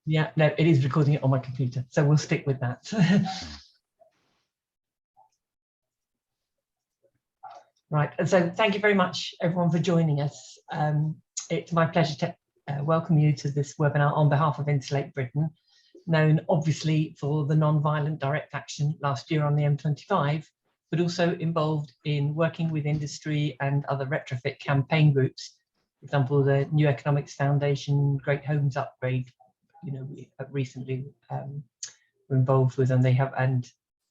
Yeah, no, it is recording it on my computer, so we'll stick with that. Right, and so thank you very much everyone for joining us. It's my pleasure to welcome you to this webinar on behalf of Insulate Britain, known obviously for the non-violent direct action last year on the M25, but also involved in working with industry and other retrofit campaign groups. For example, the New Economics Foundation Great Homes Upgrade, you know, we recently were involved with, and they have, and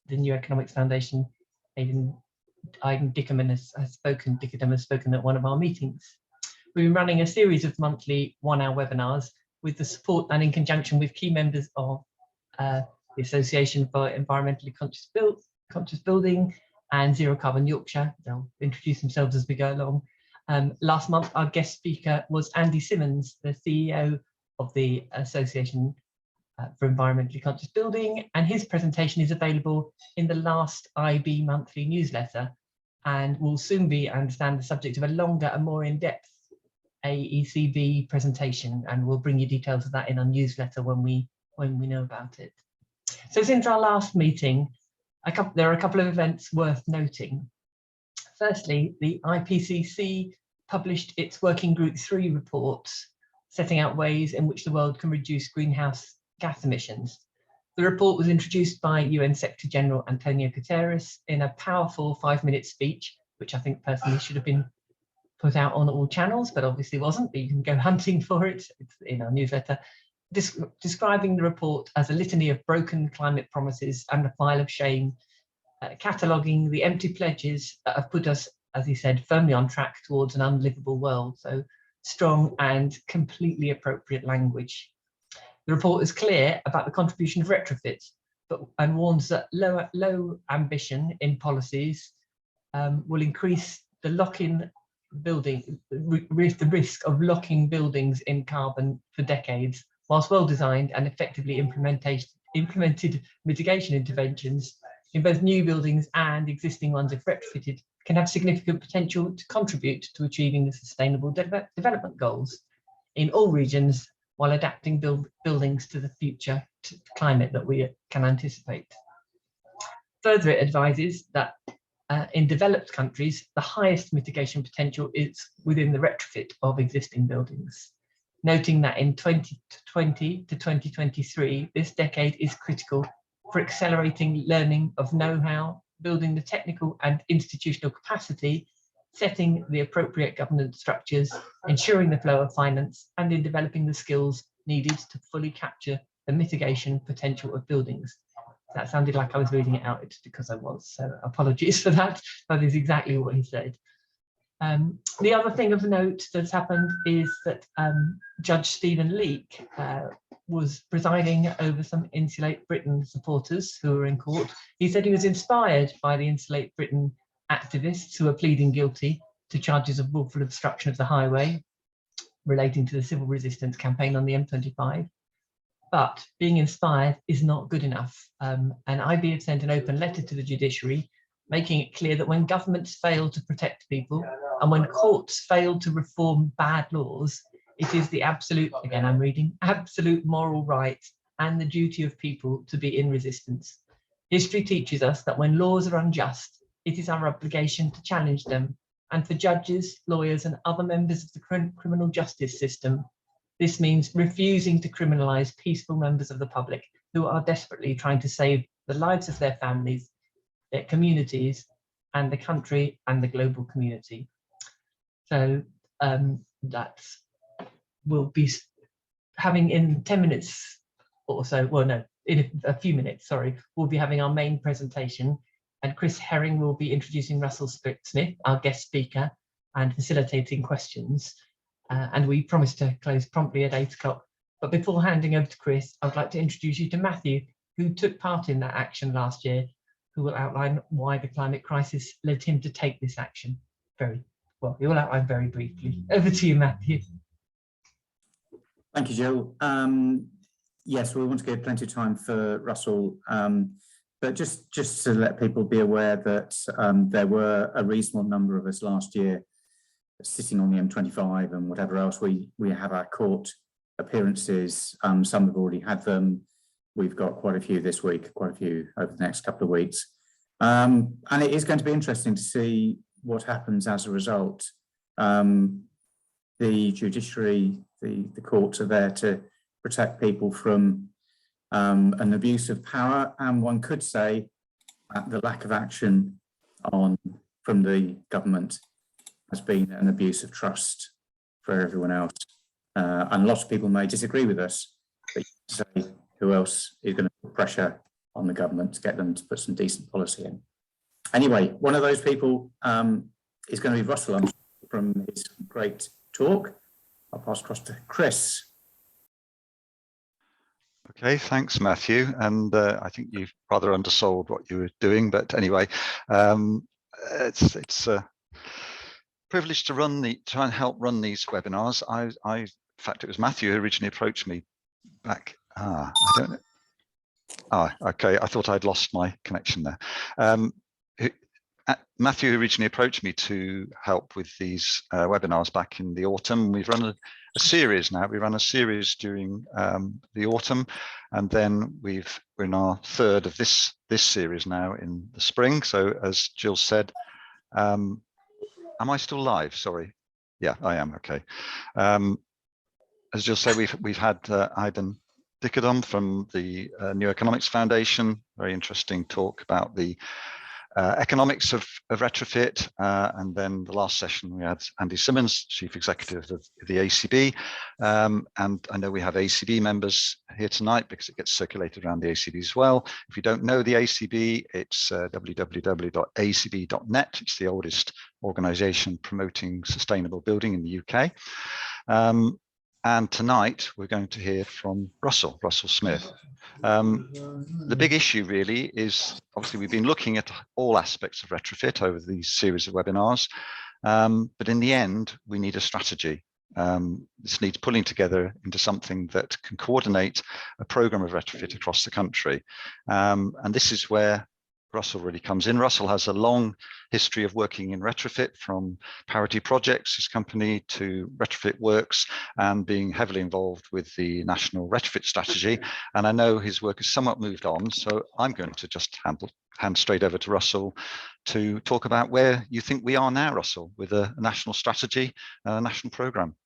the New Economics Foundation, Aidan Dickerman has spoken at one of our meetings. We've been running a series of monthly 1-hour webinars with the support and in conjunction with key members of the Association for Environmentally Conscious Building and Zero Carbon Yorkshire. They'll introduce themselves as we go along. Last month, our guest speaker was Andy Simmons, the CEO of the Association for Environmentally Conscious Building, and his presentation is available in the last IB monthly newsletter, and will soon be, I understand, the subject of a longer and more in-depth AECB presentation, and we'll bring you details of that in our newsletter when we know about it. So since our last meeting, there are a couple of events worth noting. Firstly, the IPCC published its Working Group 3 report, setting out ways in which the world can reduce greenhouse gas emissions. The report was introduced by UN Secretary General Antonio Guterres in a powerful 5-minute speech, which I think personally should have been put out on all channels, but obviously wasn't, but you can go hunting for it. It's in our newsletter, describing the report as a litany of broken climate promises and a file of shame, cataloguing the empty pledges that have put us, as he said, firmly on track towards an unlivable world. So strong and completely appropriate language. The report is clear about the contribution of retrofit, and warns that low ambition in policies will increase the the risk of locking buildings in carbon for decades, whilst well-designed and effectively implemented mitigation interventions in both new buildings and existing ones, if retrofitted, can have significant potential to contribute to achieving the sustainable development goals in all regions, while adapting buildings to the future climate that we can anticipate. Further, it advises that in developed countries, the highest mitigation potential is within the retrofit of existing buildings, noting that in 2020 to 2023, this decade is critical for accelerating learning of know-how, building the technical and institutional capacity, setting the appropriate governance structures, ensuring the flow of finance, and in developing the skills needed to fully capture the mitigation potential of buildings. That sounded like I was reading it out, it's because I was, so apologies for that. That is exactly what he said. The other thing of note that's happened is that Judge Stephen Leake was presiding over some Insulate Britain supporters who were in court. He said he was inspired by the Insulate Britain activists who are pleading guilty to charges of willful obstruction of the highway relating to the civil resistance campaign on the M25. But being inspired is not good enough. And IB have sent an open letter to the judiciary, making it clear that when governments fail to protect people and when courts fail to reform bad laws, it is the absolute, again I'm reading, absolute moral right and the duty of people to be in resistance. History teaches us that when laws are unjust, it is our obligation to challenge them. And for judges, lawyers, and other members of the criminal justice system, this means refusing to criminalise peaceful members of the public who are desperately trying to save the lives of their families, their communities, and the country and the global community. So we'll be having in 10 minutes or so, well, no, in a few minutes, sorry, we'll be having our main presentation, and Chris Herring will be introducing Russell Smith, our guest speaker, and facilitating questions. And we promised to close promptly at 8 o'clock. But before handing over to Chris, I would like to introduce you to Matthew, who took part in that action last year, who will outline why the climate crisis led him to take this action. He will outline very briefly. Over to you, Matthew. Thank you, Jill. Yes, we want to give plenty of time for Russell, but just to let people be aware that there were a reasonable number of us last year sitting on the M25 and whatever else we have our court appearances. Some have already had them. We've got quite a few this week, quite a few over the next couple of weeks. And it is going to be interesting to see what happens as a result. The judiciary, the courts are there to protect people from an abuse of power, and one could say that the lack of action from the government has been an abuse of trust for everyone else. And a lot of people may disagree with us, but you say who else is going to put pressure on the government to get them to put some decent policy in. Anyway, one of those people is going to be Russell from his great talk. I'll pass across to Chris. Okay, thanks, Matthew. And I think you've rather undersold what you were doing, but anyway, it's a privilege to try and help run these webinars. In fact, it was Matthew who originally approached me back. I don't know. Okay, I thought I'd lost my connection there. Matthew originally approached me to help with these webinars back in the autumn. We've run a series now. We ran a series during the autumn, and then we're in our third of this series now in the spring. So as Jill said, am I still live? Sorry. Yeah, I am. Okay. As Jill said, we've had Ivan Dickedom from the New Economics Foundation. Very interesting talk about the economics of retrofit, and then the last session we had Andy Simmons, Chief Executive of the ACB, and I know we have ACB members here tonight because it gets circulated around the ACB as well. If you don't know the ACB, it's www.acb.net. It's the oldest organisation promoting sustainable building in the UK. And tonight we're going to hear from Russell Smith. The big issue really is, obviously we've been looking at all aspects of retrofit over these series of webinars, but in the end we need a strategy. This needs pulling together into something that can coordinate a programme of retrofit across the country. And this is where Russell really comes in. Russell has a long history of working in retrofit, from Parity Projects, his company, to Retrofit Works, and being heavily involved with the National Retrofit Strategy. And I know his work has somewhat moved on, so I'm going to just hand straight over to Russell to talk about where you think we are now, Russell, with a national strategy and a national programme.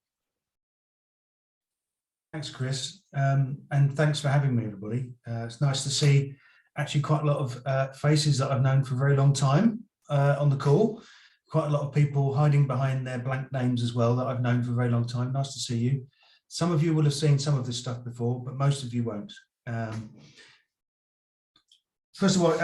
Thanks, Chris, and thanks for having me, everybody. It's nice to see actually quite a lot of faces that I've known for a very long time on the call. Quite a lot of people hiding behind their blank names as well that I've known for a very long time. Nice to see you. Some of you will have seen some of this stuff before, but most of you won't. First of all,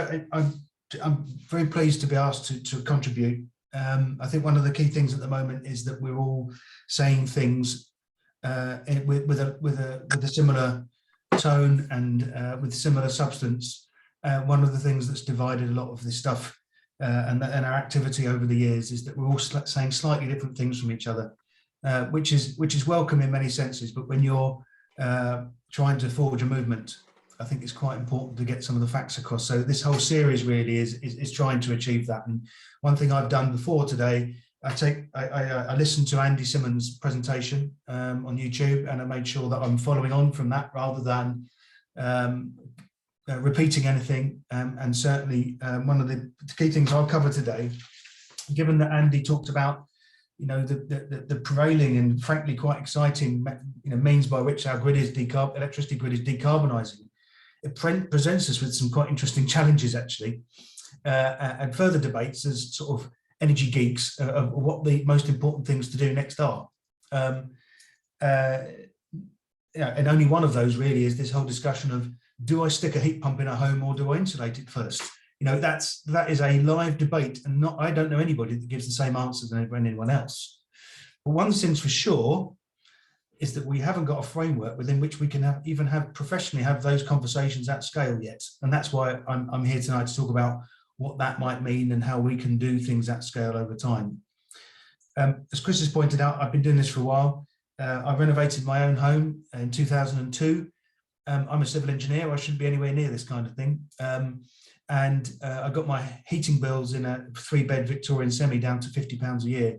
I'm very pleased to be asked to contribute. I think one of the key things at the moment is that we're all saying things with a similar tone and with similar substance. One of the things that's divided a lot of this stuff and our activity over the years is that we're all saying slightly different things from each other, which is welcome in many senses. But when you're trying to forge a movement, I think it's quite important to get some of the facts across. So this whole series really is trying to achieve that. And one thing I've done before today, I listened to Andy Simmons' presentation on YouTube, and I made sure that I'm following on from that rather than repeating anything. And certainly one of the key things I'll cover today, given that Andy talked about, the prevailing and frankly quite exciting, means by which our grid is electricity grid is decarbonising, it presents us with some quite interesting challenges actually, and further debates as sort of energy geeks of what the most important things to do next are. And only one of those really is this whole discussion of, do I stick a heat pump in a home or do I insulate it first? That is a live debate, and I don't know anybody that gives the same answers than anyone else. But one thing's for sure is that we haven't got a framework within which we can even professionally have those conversations at scale yet. And that's why I'm here tonight to talk about what that might mean and how we can do things at scale over time. As Chris has pointed out, I've been doing this for a while. I renovated my own home in 2002. I'm a civil engineer. I shouldn't be anywhere near this kind of thing. And I got my heating bills in a 3-bed Victorian semi down to £50 a year,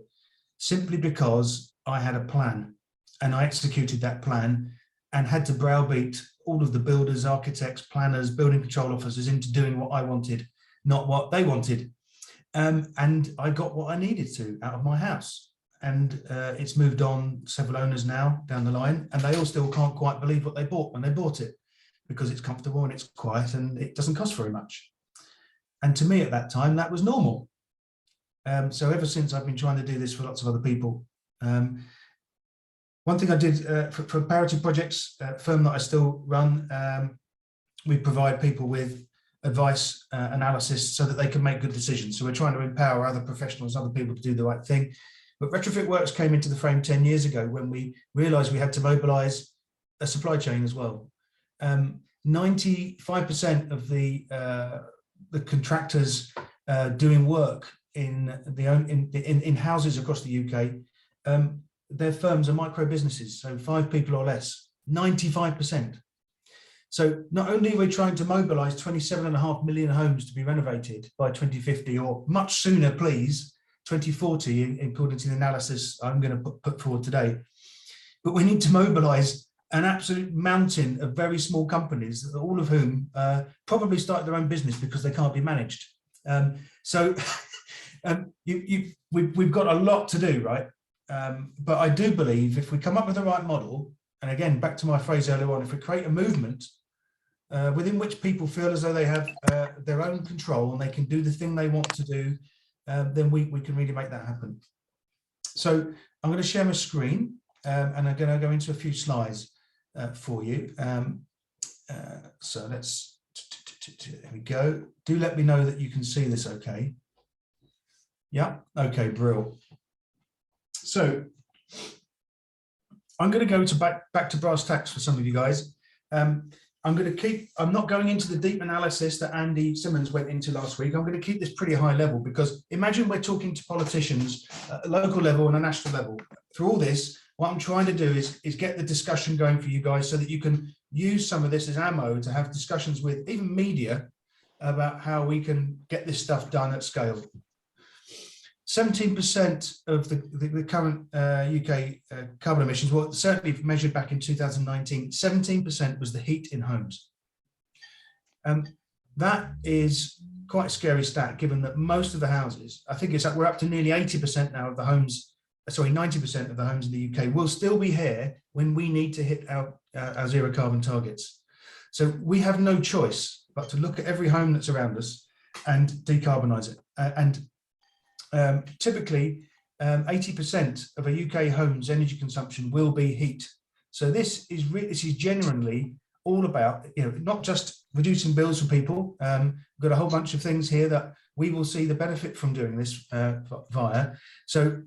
simply because I had a plan. and I executed that plan and had to browbeat all of the builders, architects, planners, building control officers into doing what I wanted, not what they wanted. And I got what I needed to out of my house. And it's moved on several owners now down the line, and they all still can't quite believe what they bought when they bought it, because it's comfortable and it's quiet and it doesn't cost very much. And to me at that time, that was normal. So ever since, I've been trying to do this for lots of other people. One thing I did for Comparative Projects, a firm that I still run, we provide people with advice, analysis, so that they can make good decisions. So we're trying to empower other professionals, other people to do the right thing. But retrofit works came into the frame 10 years ago when we realized we had to mobilize a supply chain as well. 95% of the contractors doing work in houses across the UK, their firms are micro businesses, so 5 people or less, 95%. So not only are we trying to mobilize 27.5 million homes to be renovated by 2050, or much sooner, please, 2040, according to the analysis I'm going to put forward today, but we need to mobilize an absolute mountain of very small companies, all of whom probably start their own business because they can't be managed. We've got a lot to do, right? But I do believe if we come up with the right model, and again, back to my phrase earlier on, if we create a movement within which people feel as though they have their own control and they can do the thing they want to do, then we can really make that happen. So I'm going to share my screen and I'm going to go into a few slides for you. So let's, there we go. Do let me know that you can see this okay. Yeah, okay, brilliant. So I'm going to go to back to brass tacks for some of you guys. I'm not going into the deep analysis that Andy Simmons went into last week. I'm going to keep this pretty high level, because imagine we're talking to politicians at a local level and a national level. Through all this, what I'm trying to do is get the discussion going for you guys so that you can use some of this as ammo to have discussions with even media about how we can get this stuff done at scale. 17% of the current UK carbon emissions, well, certainly measured back in 2019, 17% was the heat in homes. That is quite a scary stat, given that most of the houses, I think we're up to nearly 80% now of the homes, sorry, 90% of the homes in the UK will still be here when we need to hit our zero carbon targets. So we have no choice but to look at every home that's around us and decarbonise it. Typically, 80% of a UK home's energy consumption will be heat. So this is genuinely all about, not just reducing bills for people. We've got a whole bunch of things here that we will see the benefit from doing this via. So,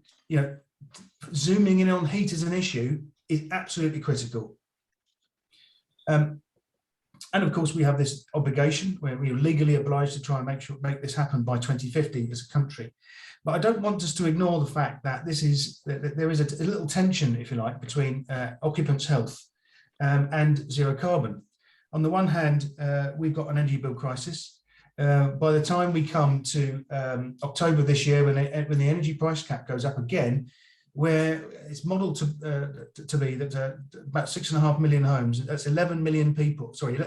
zooming in on heat as an issue is absolutely critical. And of course, we have this obligation where we are legally obliged to try and make this happen by 2050 as a country. But I don't want us to ignore the fact that there is a little tension, if you like, between occupants' health and zero carbon. On the one hand, we've got an energy bill crisis. By the time we come to October this year, when the energy price cap goes up again, where it's modelled to be that about 6.5 million homes, that's 11 million people, sorry,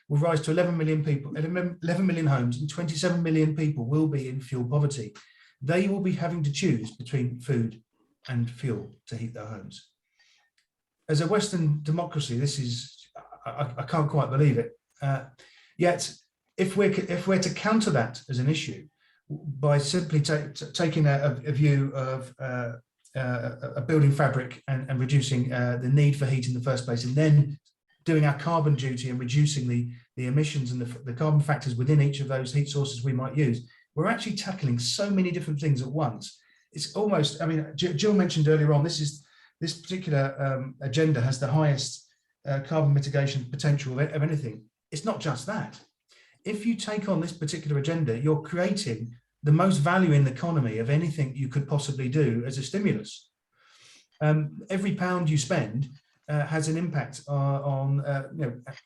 will rise to 11 million people, 11 million homes, and 27 million people will be in fuel poverty. They will be having to choose between food and fuel to heat their homes. As a Western democracy, this is, I can't quite believe it. Yet, if we're to counter that as an issue by simply taking a view of a building fabric and reducing the need for heat in the first place, and then doing our carbon duty and reducing the emissions and the carbon factors within each of those heat sources we might use, we're actually tackling so many different things at once. It's almost, I mean, Jill mentioned earlier on, this particular agenda has the highest carbon mitigation potential of anything. It's not just that. If you take on this particular agenda, you're creating the most value in the economy of anything you could possibly do as a stimulus. Every pound you spend has an impact on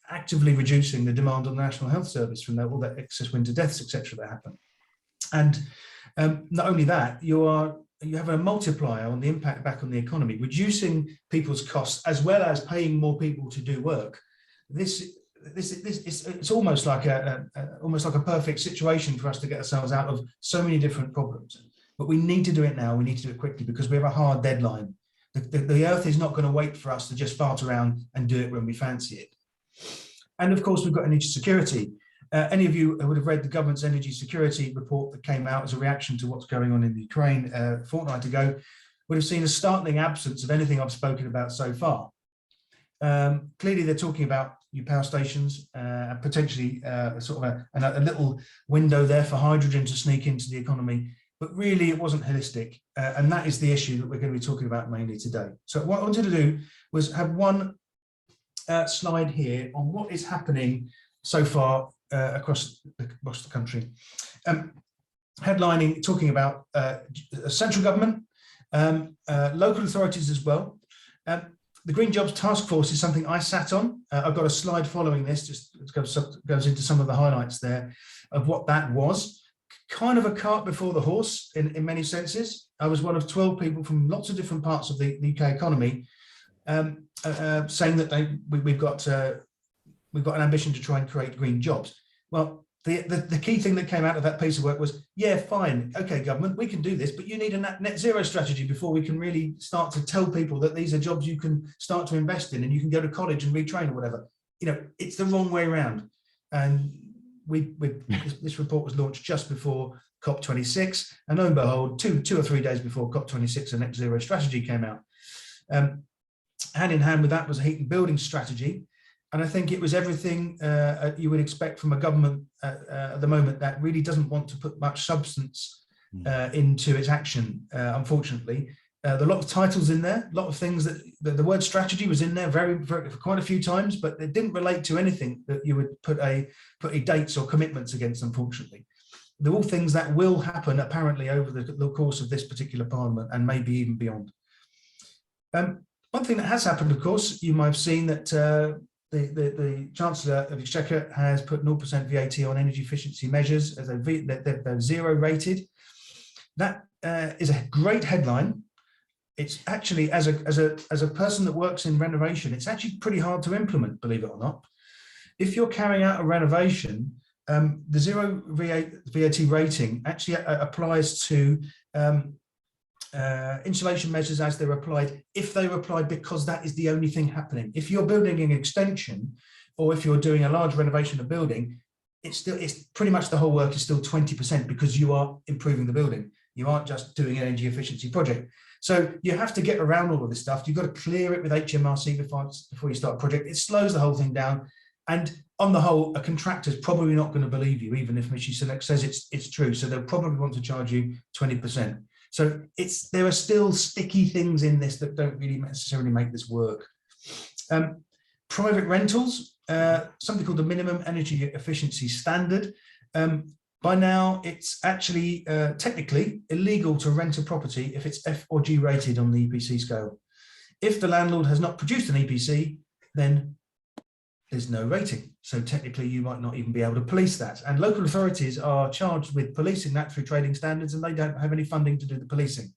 actively reducing the demand on the National Health Service from all that excess winter deaths, etc., that happen. And not only that, you are you have a multiplier on the impact back on the economy, reducing people's costs as well as paying more people to do work. It's almost like a perfect situation for us to get ourselves out of so many different problems. But we need to do it now. We need to do it quickly because we have a hard deadline. The earth is not going to wait for us to just fart around and do it when we fancy it. And of course, we've got energy security. Any of you would have read the government's energy security report that came out as a reaction to what's going on in the Ukraine a fortnight ago, would have seen a startling absence of anything I've spoken about so far. Clearly, they're talking about new power stations, and potentially sort of a little window there for hydrogen to sneak into the economy. But really, it wasn't holistic. And that is the issue that we're going to be talking about mainly today. So what I wanted to do was have one slide here on what is happening so far across the country. Headlining, talking about central government, local authorities as well. The Green Jobs Task Force is something I sat on. I've got a slide following this, just goes into some of the highlights there of what that was. Kind of a cart before the horse in many senses. I was one of 12 people from lots of different parts of the UK economy saying that we've got an ambition to try and create green jobs. Well, the key thing that came out of that piece of work was, yeah, fine, okay, government, we can do this, but you need a net zero strategy before we can really start to tell people that these are jobs you can start to invest in and you can go to college and retrain or whatever. You know, it's the wrong way around. And this report was launched just before COP26, and lo and behold, two or 3 days before COP26, a net zero strategy came out. Hand in hand with that was a heat and building strategy. And I think it was everything you would expect from a government at the moment that really doesn't want to put much substance into its action, unfortunately. There are a lot of titles in there, a lot of things that the word strategy was in there for quite a few times, but it didn't relate to anything that you would put a dates or commitments against, unfortunately. They're all things that will happen apparently over the course of this particular parliament and maybe even beyond. One thing that has happened, of course, you might have seen that the Chancellor of Exchequer has put 0% VAT on energy efficiency measures as they're zero rated. That is a great headline. It's actually, as a person that works in renovation, it's actually pretty hard to implement, believe it or not. If you're carrying out a renovation, the zero VAT rating actually applies to insulation measures as they're applied, if they were applied because that is the only thing happening. If you're building an extension, or if you're doing a large renovation of building, it's pretty much the whole work is still 20% because you are improving the building. You aren't just doing an energy efficiency project. So you have to get around all of this stuff. You've got to clear it with HMRC before you start a project. It slows the whole thing down. And on the whole, a contractor is probably not going to believe you, even if Mr. Sunak says it's true. So they'll probably want to charge you 20%. So there are still sticky things in this that don't really necessarily make this work. Private rentals, something called the minimum energy efficiency standard. By now, it's actually technically illegal to rent a property if it's F or G rated on the EPC scale. If the landlord has not produced an EPC, then there's no rating. So technically, you might not even be able to police that. And local authorities are charged with policing that through trading standards, and they don't have any funding to do the policing.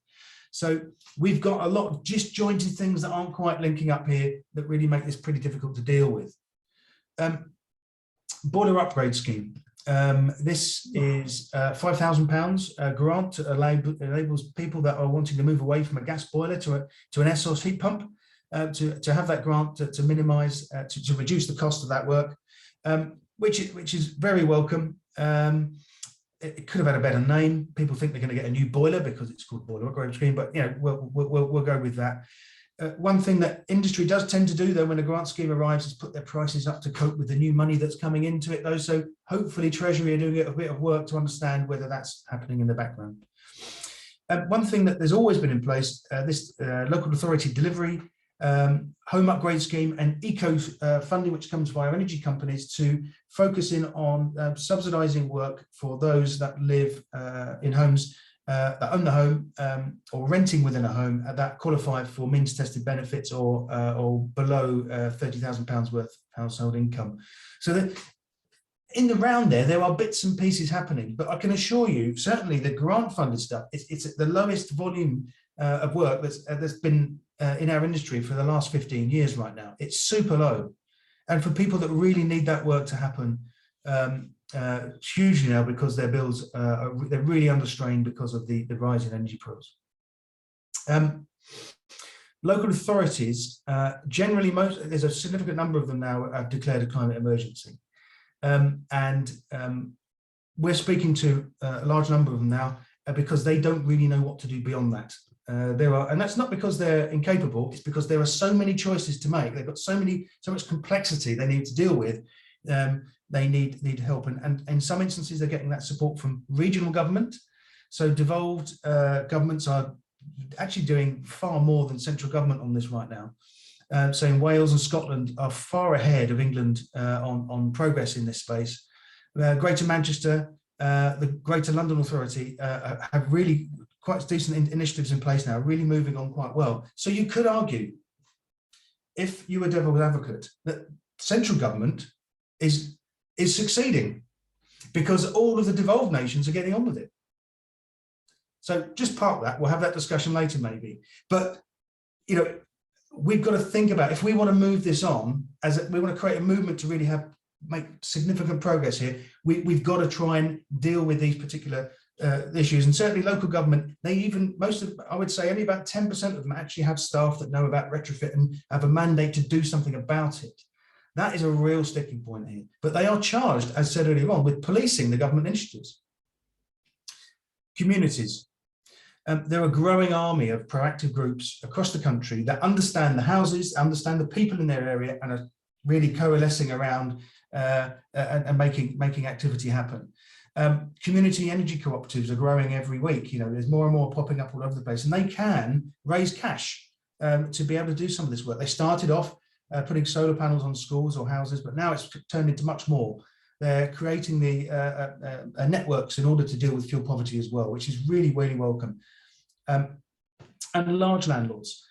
So we've got a lot of disjointed things that aren't quite linking up here that really make this pretty difficult to deal with. Boiler upgrade scheme. This is £5,000 grant that enables people that are wanting to move away from a gas boiler to an air source heat pump to have that grant to minimise, to reduce the cost of that work, which is very welcome. It could have had a better name. People think they're going to get a new boiler because it's called boiler upgrade scheme, but you know we'll go with that. One thing that industry does tend to do, though, when a grant scheme arrives, is put their prices up to cope with the new money that's coming into it, though. So hopefully Treasury are doing a bit of work to understand whether that's happening in the background. One thing that there's always been in place, this local authority delivery, home upgrade scheme and eco funding, which comes via energy companies to focus in on subsidising work for those that live in homes that own the home or renting within a home that qualify for means tested benefits or below £30,000 worth of household income. So that in the round there are bits and pieces happening, but I can assure you, certainly the grant funded stuff, it's at the lowest volume of work that's been in our industry for the last 15 years right now. It's super low. And for people that really need that work to happen, it's hugely now, because their bills, they're really under strain because of the rise in energy bills. Local authorities, generally, there's a significant number of them now have declared a climate emergency. We're speaking to a large number of them now because they don't really know what to do beyond that. And that's not because they're incapable, it's because there are so many choices to make. They've got so much complexity they need to deal with. They need help. And in some instances, they're getting that support from regional government. So devolved governments are actually doing far more than central government on this right now. So in Wales and Scotland are far ahead of England on progress in this space. Greater Manchester, the Greater London Authority have really quite decent initiatives in place now, really moving on quite well. So you could argue, if you were devil's advocate, that central government is succeeding because all of the devolved nations are getting on with it. So just park that. We'll have that discussion later, maybe. But you know, we've got to think about, if we want to move this on, we want to create a movement to really make significant progress here, we've got to try and deal with these particular issues. And certainly local government, I would say only about 10% of them actually have staff that know about retrofit and have a mandate to do something about it. That is a real sticking point here. But they are charged, as said earlier on, with policing the government initiatives. Communities. There are a growing army of proactive groups across the country that understand the houses, understand the people in their area, and are really coalescing around and making activity happen. Community energy cooperatives are growing every week. You know, there's more and more popping up all over the place, and they can raise cash to be able to do some of this work. They started off putting solar panels on schools or houses, but now it's turned into much more. They're creating the networks in order to deal with fuel poverty as well, which is really, really welcome. And large landlords.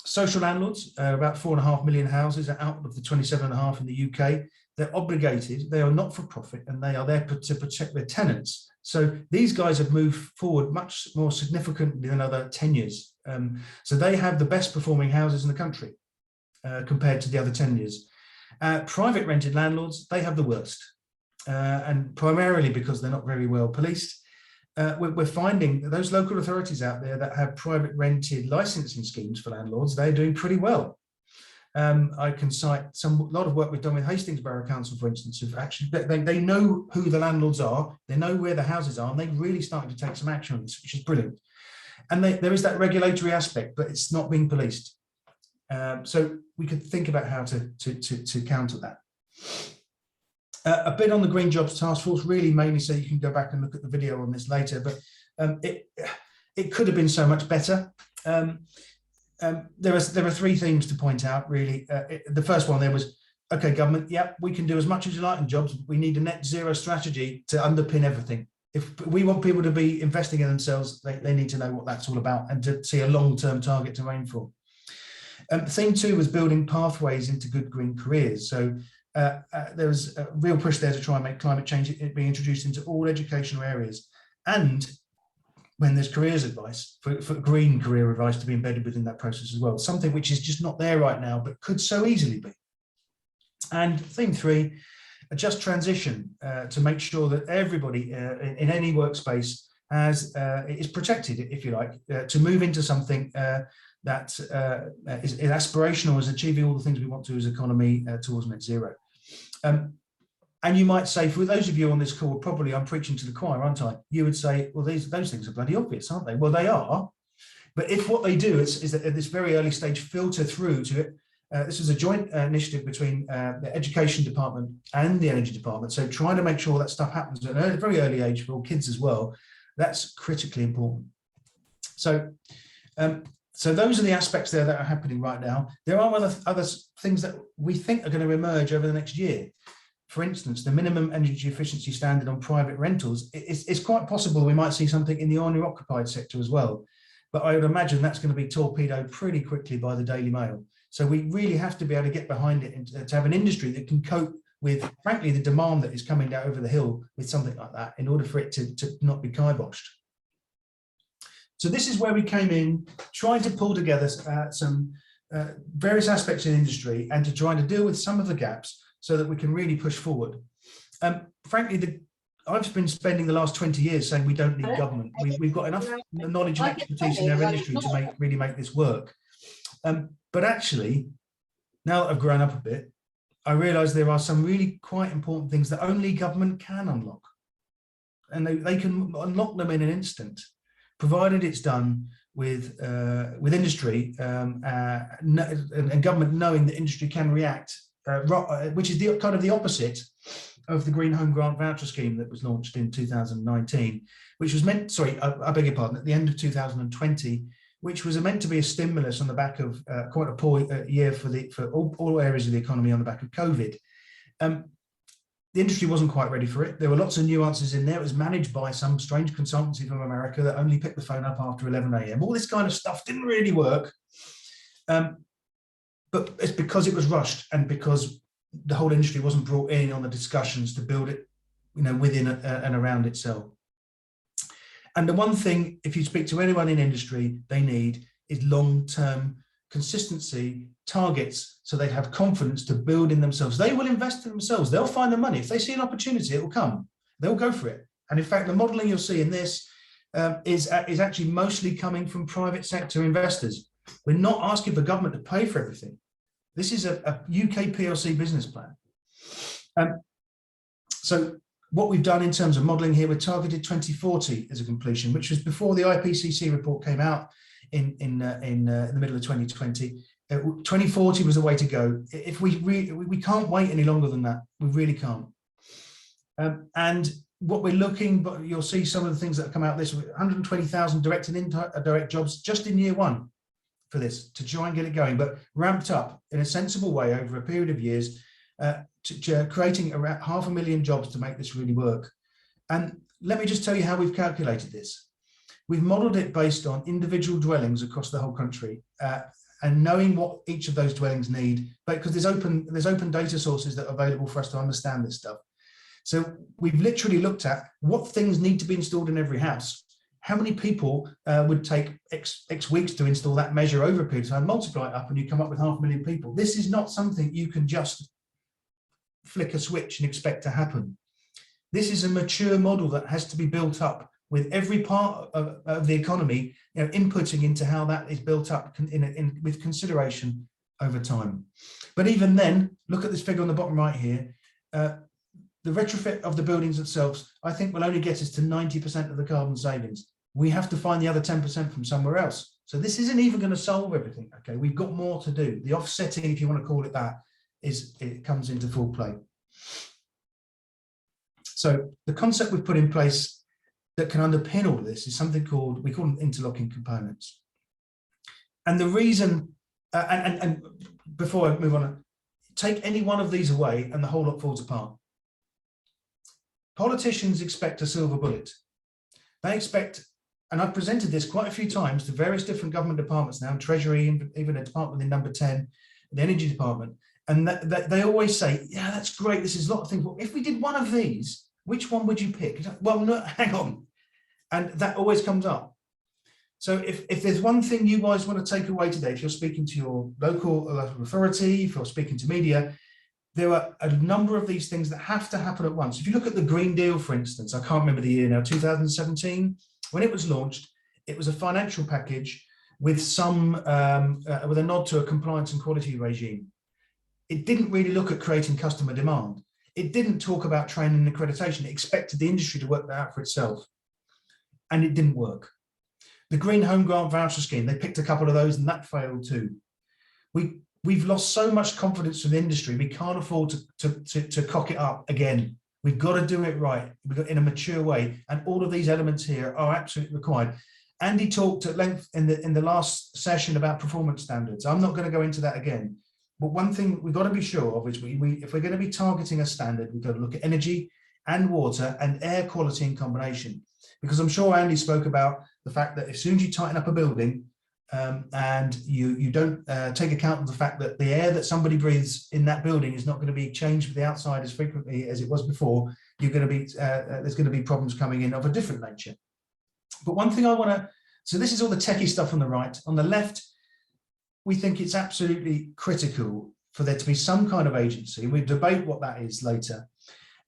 Social landlords, about 4.5 million houses are out of the 27.5 in the UK. They're obligated, they are not for profit, and they are there to protect their tenants. So these guys have moved forward much more significantly than other tenures. So they have the best performing houses in the country compared to the other tenures. Private rented landlords, they have the worst, and primarily because they're not very well policed. We're finding those local authorities out there that have private rented licensing schemes for landlords, they're doing pretty well. I can cite a lot of work we've done with Hastings Borough Council, for instance, who've actually, they know who the landlords are, they know where the houses are, and they've really started to take some action on this, which is brilliant. And there is that regulatory aspect, but it's not being policed. So we could think about how to counter that. A bit on the Green Jobs Task Force, really mainly so you can go back and look at the video on this later, but it could have been so much better. There are three themes to point out, really. The first one there was, okay, government, yep, we can do as much as you like in jobs, but we need a net zero strategy to underpin everything. If we want people to be investing in themselves, they need to know what that's all about and to see a long-term target to aim for. Theme two was building pathways into good green careers. So there was a real push there to try and make climate change being introduced into all educational areas. And when there's careers advice, for green career advice to be embedded within that process as well, something which is just not there right now, but could so easily be. And theme three, a just transition to make sure that everybody in any workspace is protected, if you like, to move into something that is aspirational, as achieving all the things we want to as economy towards net zero. And you might say, for those of you on this call, probably I'm preaching to the choir, aren't I? You would say, well, those things are bloody obvious, aren't they? Well, they are. But if what they do is that at this very early stage filter through to it, this is a joint initiative between the Education Department and the Energy Department. So trying to make sure that stuff happens at a very early age for all kids as well, that's critically important. So, so those are the aspects there that are happening right now. There are other things that we think are going to emerge over the next year. For instance, the minimum energy efficiency standard on private rentals, it's quite possible we might see something in the owner-occupied sector as well. But I would imagine that's going to be torpedoed pretty quickly by the Daily Mail. So we really have to be able to get behind it and to have an industry that can cope with, frankly, the demand that is coming down over the hill with something like that in order for it to not be kiboshed. So this is where we came in, trying to pull together some various aspects of the industry and to try to deal with some of the gaps so that we can really push forward. Frankly, I've been spending the last 20 years saying we don't need government. We've got enough knowledge and expertise in our industry to really make this work. But actually, now that I've grown up a bit, I realise there are some really quite important things that only government can unlock. And they can unlock them in an instant, provided it's done with industry and government knowing that industry can react, which is the kind of the opposite of the Green Home Grant Voucher Scheme that was launched in 2019, which was meant, sorry, I beg your pardon, at the end of 2020, which was meant to be a stimulus on the back of quite a poor year for all areas of the economy on the back of COVID. The industry wasn't quite ready for it. There were lots of nuances in there. It was managed by some strange consultancy from America that only picked the phone up after 11 a.m. All this kind of stuff didn't really work. But it's because it was rushed and because the whole industry wasn't brought in on the discussions to build it, within and around itself. And the one thing, if you speak to anyone in industry, they need is long-term consistency, targets, so they have confidence to build in themselves. They will invest in themselves. They'll find the money. If they see an opportunity, it will come. They'll go for it. And in fact, the modelling you'll see in this is actually mostly coming from private sector investors. We're not asking for government to pay for everything. This is a UK PLC business plan. So what we've done in terms of modelling here, we're targeted 2040 as a completion, which was before the IPCC report came out in the middle of 2020. 2040 was the way to go. If we can't wait any longer than that, we really can't. And what we're looking, but you'll see some of the things that have come out this, 120,000 direct and indirect jobs just in year one for this, to try and get it going, but ramped up in a sensible way over a period of years, creating around 500,000 jobs to make this really work. And let me just tell you how we've calculated this. We've modelled it based on individual dwellings across the whole country, and knowing what each of those dwellings need, because there's open data sources that are available for us to understand this stuff. So we've literally looked at what things need to be installed in every house, how many people would take X weeks to install that measure over a period of time, multiply it up, and you come up with 500,000 people. This is not something you can just flick a switch and expect to happen. This is a mature model that has to be built up with every part of the economy, inputting into how that is built up with consideration over time. But even then, look at this figure on the bottom right here. The retrofit of the buildings themselves, I think, will only get us to 90% of the carbon savings. We have to find the other 10% from somewhere else. So this isn't even going to solve everything. Okay, we've got more to do. The offsetting, if you want to call it that, it comes into full play. So the concept we've put in place that can underpin all of this is something called, we call them interlocking components. And the reason, and before I move on, take any one of these away and the whole lot falls apart. Politicians expect a silver bullet. They expect, and I've presented this quite a few times to various different government departments now, Treasury, even a department in number 10, the Energy Department, and they always say, yeah, that's great, this is a lot of things. Well, if we did one of these, which one would you pick? Well, no, hang on. And that always comes up. So if there's one thing you guys want to take away today, if you're speaking to your local authority, if you're speaking to media, there are a number of these things that have to happen at once. If you look at the Green Deal, for instance, I can't remember the year now, 2017, when it was launched, it was a financial package with some, with a nod to a compliance and quality regime. It didn't really look at creating customer demand. It didn't talk about training and accreditation. It expected the industry to work that out for itself. And it didn't work. The Green Home Grant Voucher Scheme, they picked a couple of those and that failed too. We've lost so much confidence from the industry, we can't afford to cock it up again. We've got to do it right, in a mature way. And all of these elements here are absolutely required. Andy talked at length in the last session about performance standards. I'm not going to go into that again. But one thing we've got to be sure of is if we're going to be targeting a standard, we've got to look at energy and water and air quality in combination. Because I'm sure Andy spoke about the fact that as soon as you tighten up a building, and you don't take account of the fact that the air that somebody breathes in that building is not going to be changed with the outside as frequently as it was before, you're going to be there's going to be problems coming in of a different nature. But one thing I want to, so this is all the techie stuff on the right. On the left, we think it's absolutely critical for there to be some kind of agency, we debate what that is later,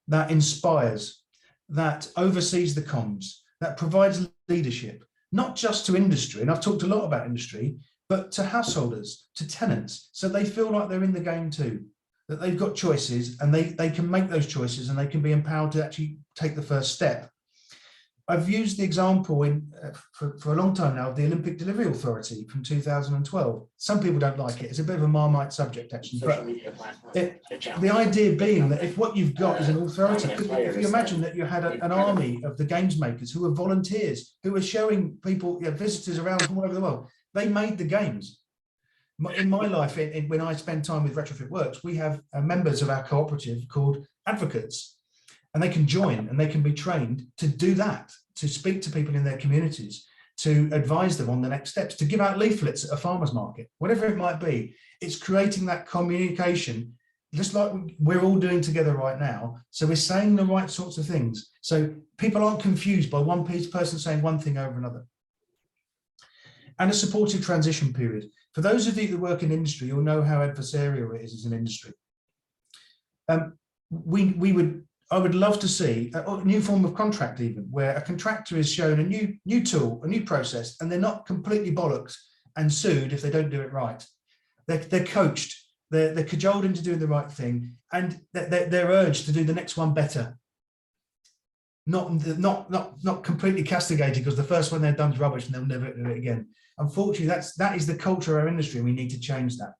that inspires, that oversees the comms, that provides leadership, not just to industry, and I've talked a lot about industry, but to householders, to tenants, so they feel like they're in the game too, that they've got choices and they can make those choices and they can be empowered to actually take the first step. I've used the example for a long time now of the Olympic Delivery Authority from 2012. Some people don't like it. It's a bit of a Marmite subject, actually. But the idea being that if what you've got is an authority, if you imagine that you had an army of the games makers who were volunteers, who were showing people, visitors around from all over the world, they made the games. In my life, when I spend time with Retrofit Works, we have members of our cooperative called advocates. And they can join and they can be trained to do that, to speak to people in their communities, to advise them on the next steps, to give out leaflets at a farmer's market, whatever it might be. It's creating that communication, just like we're all doing together right now. So we're saying the right sorts of things. So people aren't confused by one person saying one thing over another. And a supportive transition period. For those of you that work in industry, you'll know how adversarial it is as an industry. I would love to see a new form of contract, even where a contractor is shown a new tool, a new process, and they're not completely bollocked and sued if they don't do it right. They're coached, they're cajoled into doing the right thing, and they're urged to do the next one better. Not completely castigated because the first one they've done is rubbish and they'll never do it again. Unfortunately, that is the culture of our industry. We need to change that,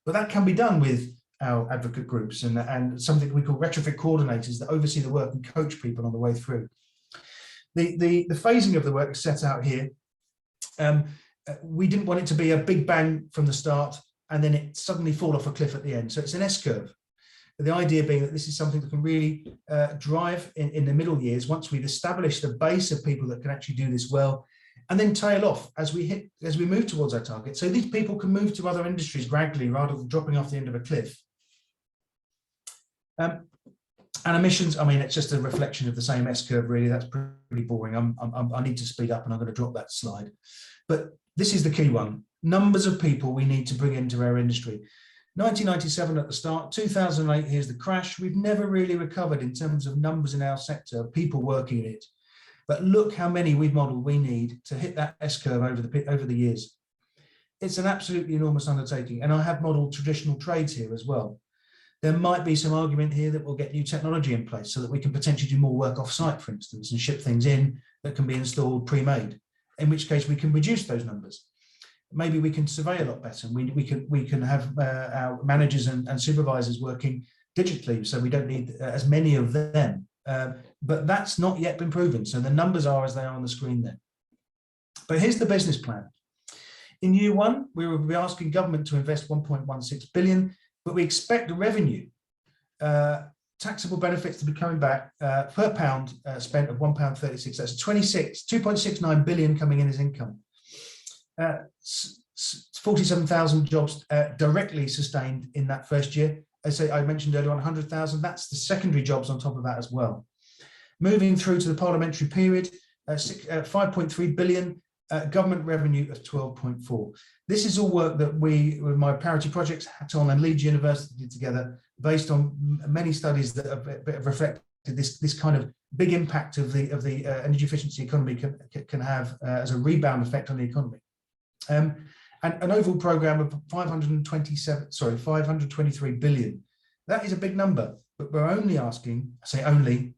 but that can be done with our advocate groups and something we call retrofit coordinators that oversee the work and coach people on the way through. The phasing of the work is set out here. We didn't want it to be a big bang from the start and then it suddenly fall off a cliff at the end. So it's an S-curve. The idea being that this is something that can really drive in the middle years once we've established the base of people that can actually do this well, and then tail off as we move towards our target. So these people can move to other industries gradually rather than dropping off the end of a cliff. And emissions, I mean, it's just a reflection of the same S-curve, really. That's pretty boring. I need to speed up and I'm going to drop that slide. But this is the key one. Numbers of people we need to bring into our industry. 1997 at the start, 2008, here's the crash. We've never really recovered in terms of numbers in our sector, people working in it. But look how many we've modelled we need to hit that S-curve over the years. It's an absolutely enormous undertaking. And I have modelled traditional trades here as well. There might be some argument here that we'll get new technology in place so that we can potentially do more work off-site, for instance, and ship things in that can be installed pre-made, in which case we can reduce those numbers. Maybe we can survey a lot better, and we can have our managers and supervisors working digitally, so we don't need as many of them. But that's not yet been proven, so the numbers are as they are on the screen there. But here's the business plan. In year one, we will be asking government to invest 1.16 billion, but we expect the revenue, taxable benefits to be coming back per pound spent of £1.36. That's 2.69 billion coming in as income. 47,000 jobs directly sustained in that first year. As I mentioned earlier on, 100,000, that's the secondary jobs on top of that as well. Moving through to the parliamentary period, 5.3 billion, government revenue of 12.4. This is all work that we, with my parity projects, Hatton and Leeds University did together, based on many studies that have reflected this kind of big impact of the energy efficiency economy can have as a rebound effect on the economy. And an overall program of 523 billion. That is a big number, but we're only asking, I say only,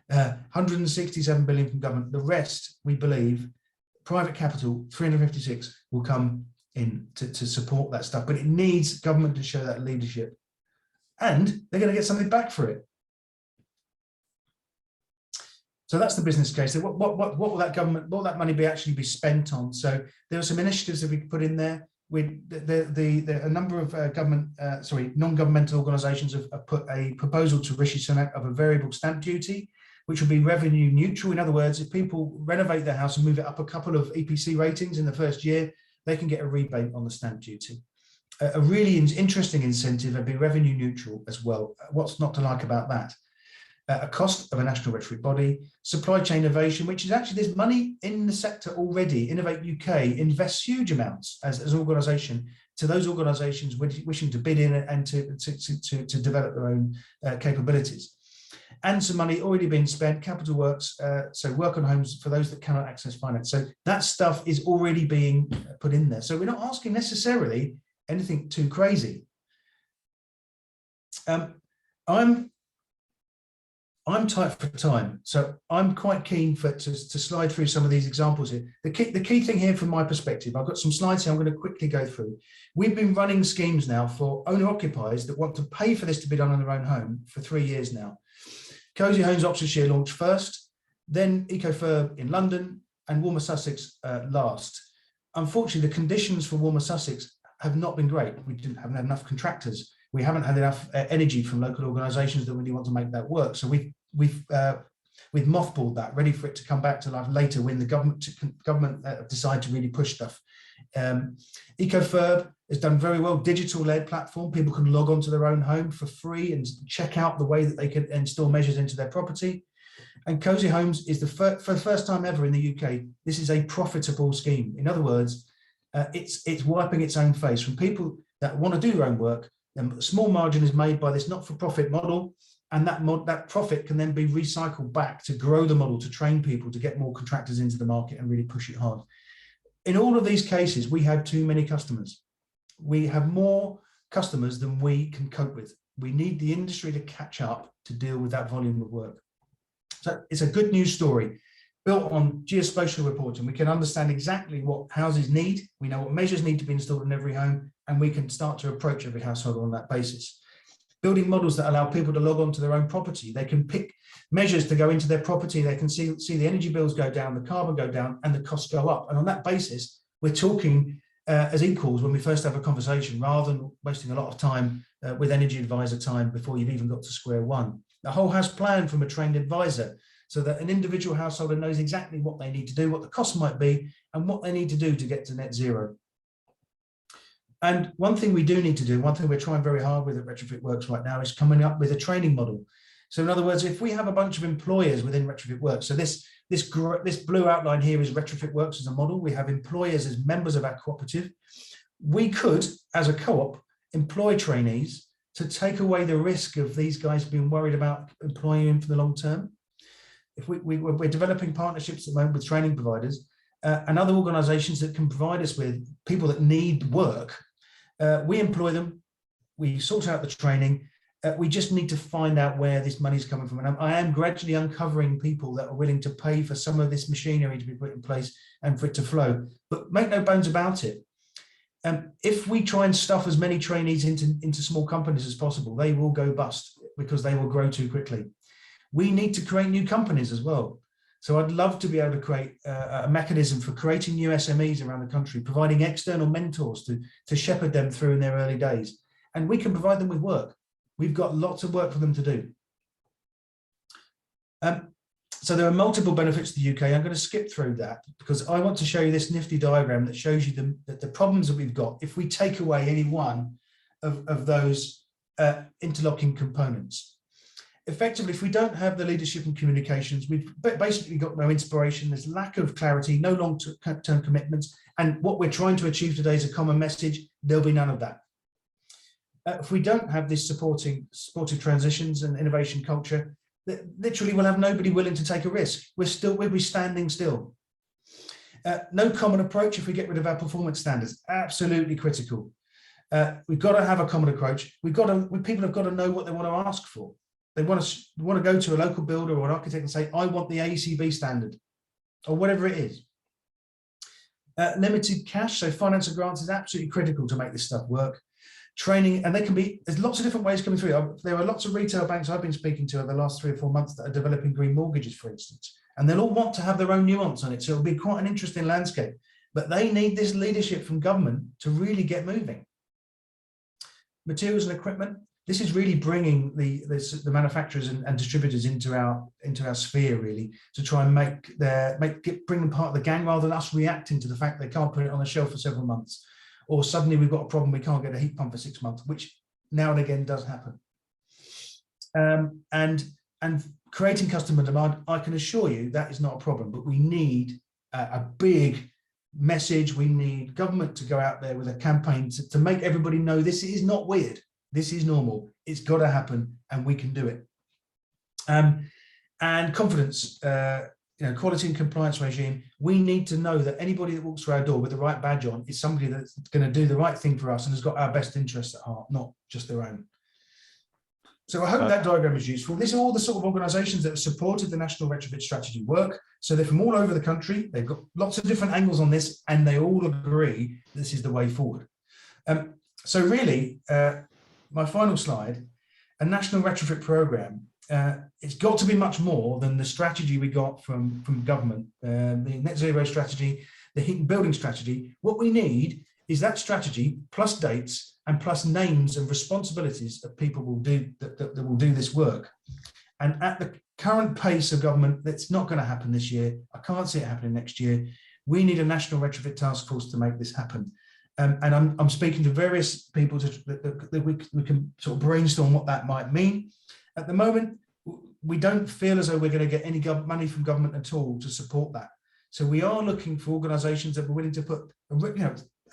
167 billion from government. The rest, we believe, private capital, 356, will come in to support that stuff, but it needs government to show that leadership, and they're going to get something back for it. So that's the business case. So what will that money actually be spent on? So there are some initiatives that we could put in there. With a number of non-governmental organisations have put a proposal to Rishi Sunak of a variable stamp duty, which will be revenue neutral. In other words, if people renovate their house and move it up a couple of EPC ratings in the first year, they can get a rebate on the stamp duty. A really interesting incentive and be revenue neutral as well. What's not to like about that? A cost of a national retrofit body, supply chain innovation, which is actually, there's money in the sector already. Innovate UK invests huge amounts as an organisation to those organisations wishing to bid in and to develop their own capabilities. And some money already being spent, capital works, so work on homes for those that cannot access finance. So that stuff is already being put in there. So we're not asking necessarily anything too crazy. I'm tight for time, so I'm quite keen to slide through some of these examples here. The key thing here from my perspective, I've got some slides here I'm going to quickly go through. We've been running schemes now for owner-occupiers that want to pay for this to be done on their own home for 3 years now. Cosy Homes Oxfordshire launched first, then EcoFurb in London, and Warmer Sussex last. Unfortunately, the conditions for Warmer Sussex have not been great. We haven't had enough contractors. We haven't had enough energy from local organisations that really want to make that work. So we've mothballed that, ready for it to come back to life later when the government decide to really push stuff. EcoFurb has done very well, digital-led platform. People can log on to their own home for free and check out the way that they can install measures into their property. And Cosy Homes is for the first time ever in the UK, this is a profitable scheme. In other words, it's wiping its own face from people that want to do their own work. A small margin is made by this not-for-profit model, and that profit can then be recycled back to grow the model, to train people, to get more contractors into the market and really push it hard. In all of these cases, we have too many customers. We have more customers than we can cope with. We need the industry to catch up to deal with that volume of work. So it's a good news story built on geospatial reporting. We can understand exactly what houses need. We know what measures need to be installed in every home, and we can start to approach every household on that basis. Building models that allow people to log on to their own property. They can pick measures to go into their property. They can see the energy bills go down, the carbon go down, and the costs go up. And on that basis, we're talking as equals when we first have a conversation, rather than wasting a lot of time with energy advisor time before you've even got to square one. The whole house plan from a trained advisor, so that an individual householder knows exactly what they need to do, what the cost might be, and what they need to do to get to net zero. And one thing we do need to do, one thing we're trying very hard with at Retrofit Works right now, is coming up with a training model. So in other words, if we have a bunch of employers within Retrofit Works, so this blue outline here is Retrofit Works as a model. We have employers as members of our cooperative. We could, as a co-op, employ trainees to take away the risk of these guys being worried about employing them for the long term. If we're developing partnerships at the moment with training providers and other organisations that can provide us with people that need work, we employ them, we sort out the training, we just need to find out where this money is coming from. And I am gradually uncovering people that are willing to pay for some of this machinery to be put in place and for it to flow. But make no bones about it. If we try and stuff as many trainees into small companies as possible, they will go bust because they will grow too quickly. We need to create new companies as well. So I'd love to be able to create a mechanism for creating new SMEs around the country, providing external mentors to shepherd them through in their early days. And we can provide them with work. We've got lots of work for them to do. So there are multiple benefits to the UK. I'm going to skip through that because I want to show you this nifty diagram that shows you the problems that we've got if we take away any one of those interlocking components. Effectively, if we don't have the leadership and communications, we've basically got no inspiration, there's lack of clarity, no long-term commitments, and what we're trying to achieve today is a common message, there'll be none of that. If we don't have this supportive transitions and innovation culture, literally we'll have nobody willing to take a risk. We'll be standing still. No common approach if we get rid of our performance standards, absolutely critical. We've got to have a common approach. People have got to know what they want to ask for. They want to go to a local builder or an architect and say, I want the AECB standard, or whatever it is. Limited cash, so finance and grants is absolutely critical to make this stuff work. Training, and there's lots of different ways coming through. There are lots of retail banks I've been speaking to over the last 3 or 4 months that are developing green mortgages, for instance, and they'll all want to have their own nuance on it. So it'll be quite an interesting landscape, but they need this leadership from government to really get moving. Materials and equipment. this is really bringing the manufacturers and distributors into our sphere, really, to try and bring them part of the gang, rather than us reacting to the fact they can't put it on the shelf for several months, or suddenly we've got a problem, we can't get a heat pump for 6 months, which now and again does happen. And creating customer demand, I can assure you that is not a problem, but we need a big message. We need government to go out there with a campaign to make everybody know this is not weird. This is normal. It's got to happen, and we can do it. And confidence, quality and compliance regime. We need to know that anybody that walks through our door with the right badge on is somebody that's going to do the right thing for us and has got our best interests at heart, not just their own. So I hope that diagram is useful. These are all the sort of organisations that have supported the National Retrofit Strategy work. So they're from all over the country. They've got lots of different angles on this, and they all agree this is the way forward. So really, my final slide, a national retrofit programme. It's got to be much more than the strategy we got from government, the net zero strategy, the heat and building strategy. What we need is that strategy plus dates and plus names and responsibilities of people that will do this work. And at the current pace of government, that's not going to happen this year. I can't see it happening next year. We need a national retrofit task force to make this happen. And I'm speaking to various people that we can sort of brainstorm what that might mean. At the moment, we don't feel as though we're going to get any money from government at all to support that. So we are looking for organisations that are willing to put,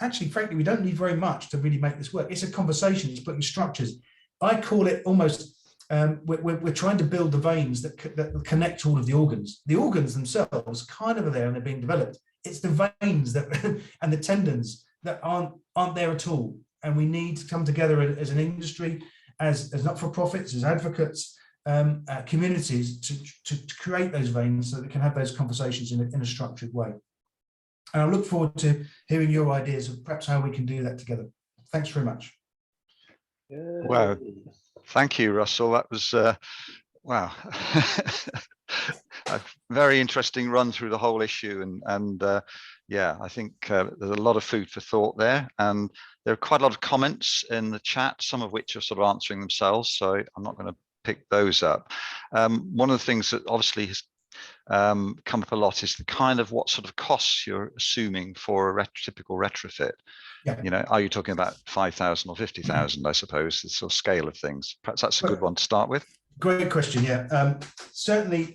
actually, frankly, we don't need very much to really make this work. It's a conversation, it's putting structures. I call it almost, we're trying to build the veins that connect all of the organs. The organs themselves kind of are there and they're being developed. It's the veins that and the tendons that aren't there at all. And we need to come together as an industry, as not-for-profits, as advocates, communities to create those veins so that we can have those conversations in a structured way. And I look forward to hearing your ideas of perhaps how we can do that together. Thanks very much. Wow, thank you, Russell. That was wow, a very interesting run through the whole issue, and yeah, I think there's a lot of food for thought there, and there are quite a lot of comments in the chat, some of which are sort of answering themselves, so I'm not going to pick those up. One of the things that obviously has come up a lot is the kind of what sort of costs you're assuming for a typical retrofit. Yeah. Are you talking about 5,000 or 50,000? I suppose the sort of scale of things. Perhaps that's a good one to start with. Great question. Yeah, certainly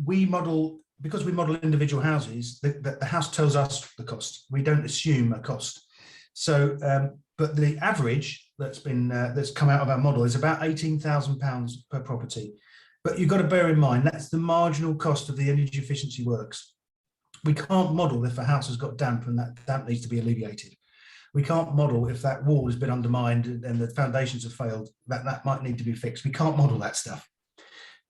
we model, because we model individual houses. The house tells us the cost. We don't assume a cost. So, but the average that's come out of our model is about £18,000 per property. But you've got to bear in mind that's the marginal cost of the energy efficiency works. We can't model if a house has got damp and that damp needs to be alleviated. We can't model if that wall has been undermined and the foundations have failed, that might need to be fixed. We can't model that stuff.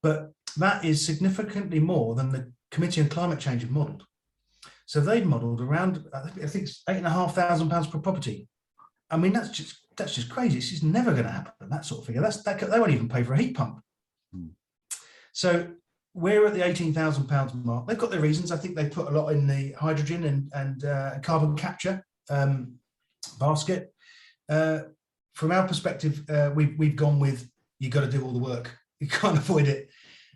But that is significantly more than the Committee on Climate Change have modelled. So they've modelled around, I think it's £8,500 per property. I mean, that's just crazy. It's just never going to happen, that sort of figure. They won't even pay for a heat pump. So we're at the £18,000 mark. They've got their reasons. I think they put a lot in the hydrogen and carbon capture basket. From our perspective, we've gone with, you've got to do all the work. You can't avoid it.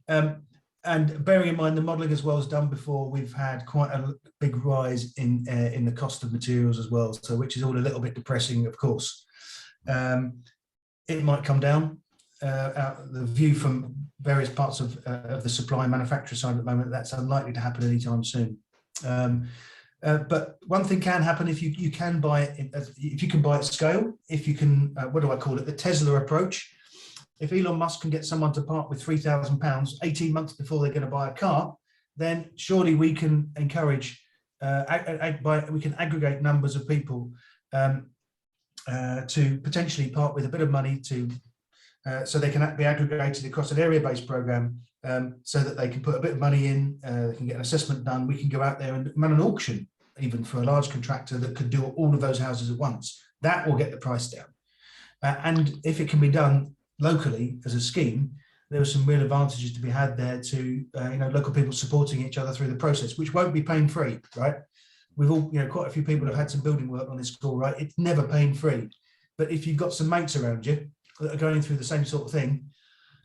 And bearing in mind the modelling as well as done before, we've had quite a big rise in the cost of materials as well, so which is all a little bit depressing, of course. It might come down. The view from various parts of the supply and manufacturer side at the moment, that's unlikely to happen anytime soon. But one thing can happen if you can buy it, if you can buy at scale, if you can, what do I call it, the Tesla approach. If Elon Musk can get someone to part with £3,000 18 months before they're going to buy a car, then surely we can encourage, we can aggregate numbers of people to potentially part with a bit of money so they can be aggregated across an area-based program, so that they can put a bit of money in, they can get an assessment done. We can go out there and run an auction, even for a large contractor that could do all of those houses at once. That will get the price down. And if it can be done locally as a scheme, there are some real advantages to be had there to local people supporting each other through the process, which won't be pain-free, right? We've all, quite a few people have had some building work on this call, right? It's never pain-free. But if you've got some mates around you that are going through the same sort of thing,